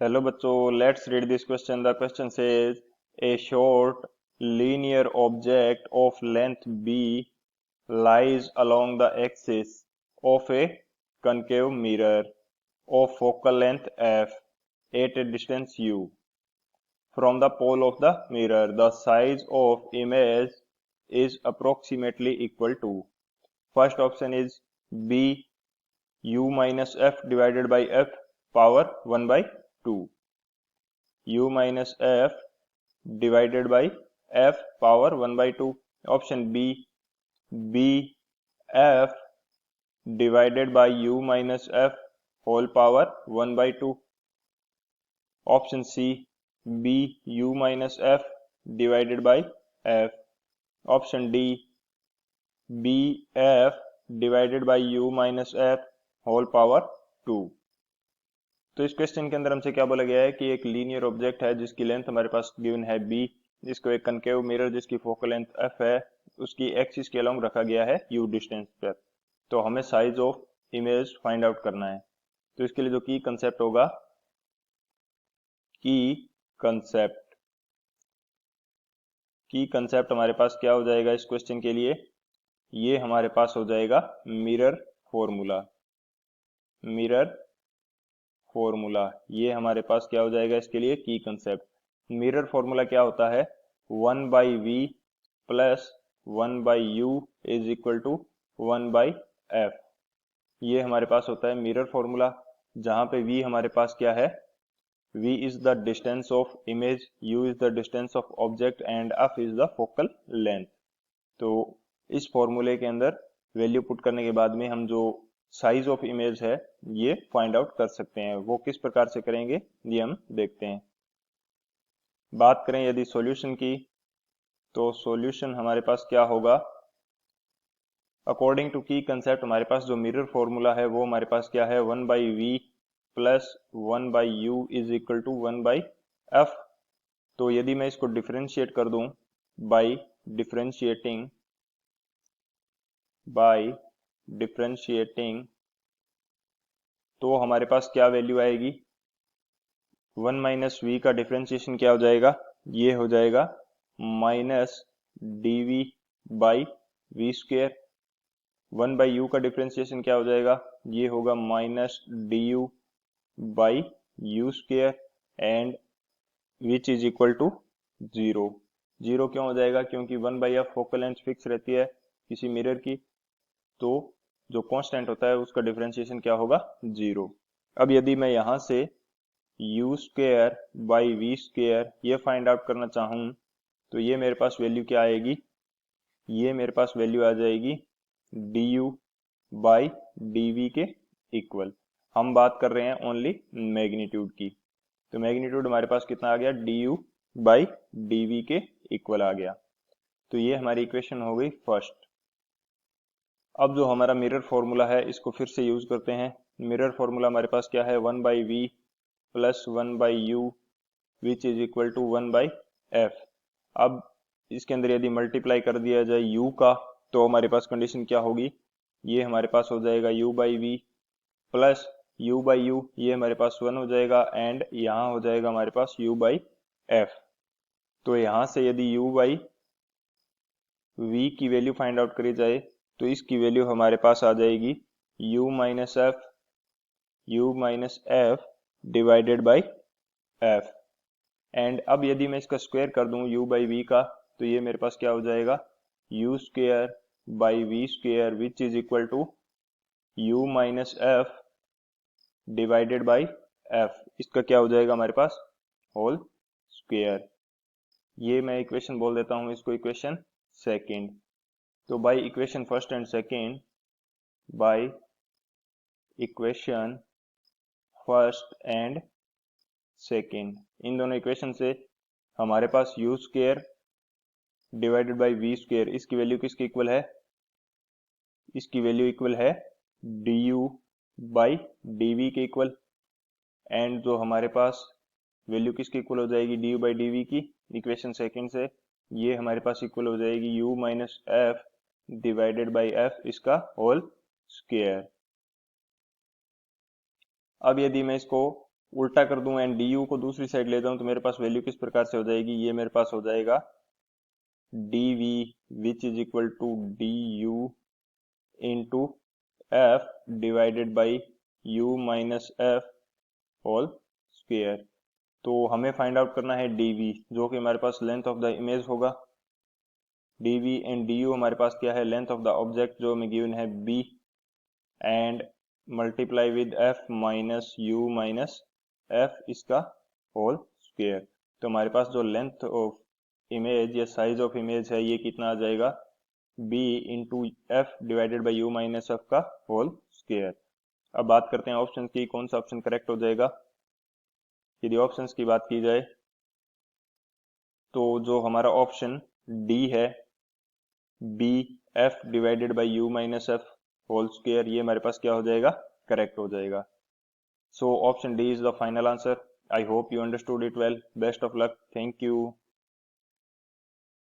Hello बच्चों, let's read this question. The question says A short linear object of length b lies along the axis of a concave mirror of focal length f at a distance u from the pole of the mirror. The size of image is approximately equal to. First option is b u minus f divided by f power 1 by 2. u minus f divided by f power 1 by 2. Option B, b f divided by u minus f whole power 1 by 2. Option C, b u minus f divided by f. Option D, b f divided by u minus f whole power 2. तो इस question के अंदर हमसे क्या बोला गया है कि एक लीनियर ऑब्जेक्ट है जिसकी लेंथ हमारे पास गिवन है b, जिसको एक कनकेव मिरर जिसकी फोकल लेंथ f है, उसकी एक्सिस के अलोंग रखा गया है u डिस्टेंस पर. तो हमें size of image find out करना है. तो इसके लिए जो की कंसेप्ट होगा, की कंसेप्ट हमारे पास क्या हो जाएगा इस क्वेश्चन के लिए, ये हमारे पास हो जाएगा मिरर फॉर्मूला. ये हमारे पास क्या हो जाएगा इसके लिए की कंसेप्ट. मिरर फॉर्मूला क्या होता है, 1 by V plus 1 by U is equal to 1 by F. ये हमारे पास होता है मिरर फॉर्मूला, जहां पे v हमारे पास क्या है, v is the distance of image, u is the distance of object and f is the focal length. तो इस फॉर्मूले के अंदर वैल्यू पुट करने के बाद में हम जो साइज ऑफ इमेज है ये फाइंड आउट कर सकते हैं. वो किस प्रकार से करेंगे ये हम देखते हैं. बात करें यदि सॉल्यूशन की, तो सॉल्यूशन हमारे पास क्या होगा, अकॉर्डिंग टू की कंसेप्ट हमारे पास जो मिरर फॉर्मूला है वो हमारे पास क्या है, 1 by V plus 1 by U is equal to 1 by F. तो यदि मैं इसको डिफरेंशिएट कर दूं बाई डिफरेंशिएटिंग तो हमारे पास क्या वैल्यू आएगी, 1 माइनस वी का डिफरेंशिएशन क्या हो जाएगा, ये हो जाएगा minus D V by V square. 1 by U का डिफरेंशिएशन क्या हो जाएगा, ये होगा minus D U by U square and which is equal to 0. 0 क्यों हो जाएगा, क्योंकि 1 by F focal length fix रहती है किसी मिरर की, तो जो कांस्टेंट होता है उसका डिफरेंशिएशन क्या होगा, 0. अब यदि मैं यहां से u square by V square ये फाइंड आउट करना चाहूं, तो ये मेरे पास वैल्यू क्या आएगी, ये मेरे पास वैल्यू आ जाएगी du बाई dv के इक्वल. हम बात कर रहे हैं ओनली मैग्नीट्यूड की, तो मैग्नीट्यूड हमारे पास कितना आ गया, du बाई dv के इक्वल आ गया. तो ये हमारी इक्वेशन हो गई फर्स्ट. अब जो हमारा मिरर फॉर्मूला है इसको फिर से यूज करते हैं. मिरर फॉर्मूला हमारे पास क्या है, 1 by V plus 1 by U which is equal to 1 by F. अब इसके अंदर यदि मल्टीप्लाई कर दिया जाए u का, तो हमारे पास कंडीशन क्या होगी, ये हमारे पास हो जाएगा u by V plus u by U, ये हमारे पास 1 हो जाएगा एंड यहाँ हो जाएगा हमारे पास u बाई एफ. तो यहाँ से यदि u बाई वी की वैल्यू फाइंड आउट करी जाए, तो इसकी वैल्यू हमारे पास आ जाएगी u minus F divided by F. And अब यदि मैं इसका स्क्वायर कर दूं u बाई वी का, तो ये मेरे पास क्या हो जाएगा, u square by we square which is equal to u minus F divided by F. इसका क्या हो जाएगा हमारे पास, होल स्क्वायर. ये मैं इक्वेशन बोल देता हूं इसको इक्वेशन सेकेंड. तो by equation first and second, by equation first and second, इन दोनों इक्वेशन से हमारे पास u square divided by we square, इसकी वैल्यू किसके इक्वल है, इसकी वैल्यू इक्वल है du बाई dv के इक्वल. एंड जो हमारे पास वैल्यू किसके इक्वल हो जाएगी, du बाई dv की, इक्वेशन सेकेंड से ये हमारे पास इक्वल हो जाएगी u minus F divided by F इसका होल स्क्वायर. अब यदि मैं इसको उल्टा कर दूं एंड डी यू को दूसरी साइड ले जाऊं तो मेरे पास वैल्यू किस प्रकार से हो जाएगी, ये मेरे पास हो जाएगा D V which is equal to D U into F divided by U minus F whole square. तो हमें फाइंड आउट करना है dv जो कि हमारे पास लेंथ ऑफ द इमेज होगा। dv एंड du हमारे पास क्या है, लेंथ ऑफ द ऑब्जेक्ट जो हमें गिवन है b and multiply with f minus you minus F इसका होल स्क्वेयर। तो हमारे पास जो लेंथ ऑफ इमेज या साइज ऑफ इमेज है ये कितना आ जाएगा, b into F divided by U minus F का होल स्क्वेयर। अब बात करते हैं ऑप्शन की, कौन सा ऑप्शन करेक्ट हो जाएगा। यदि ऑप्शंस की बात की जाए तो जो हमारा ऑप्शन डी है B F divided by U minus F whole square, ये हमारे पास क्या हो जाएगा, करेक्ट हो जाएगा। So option D is the final answer. I hope you understood it well. Best of luck. Thank you.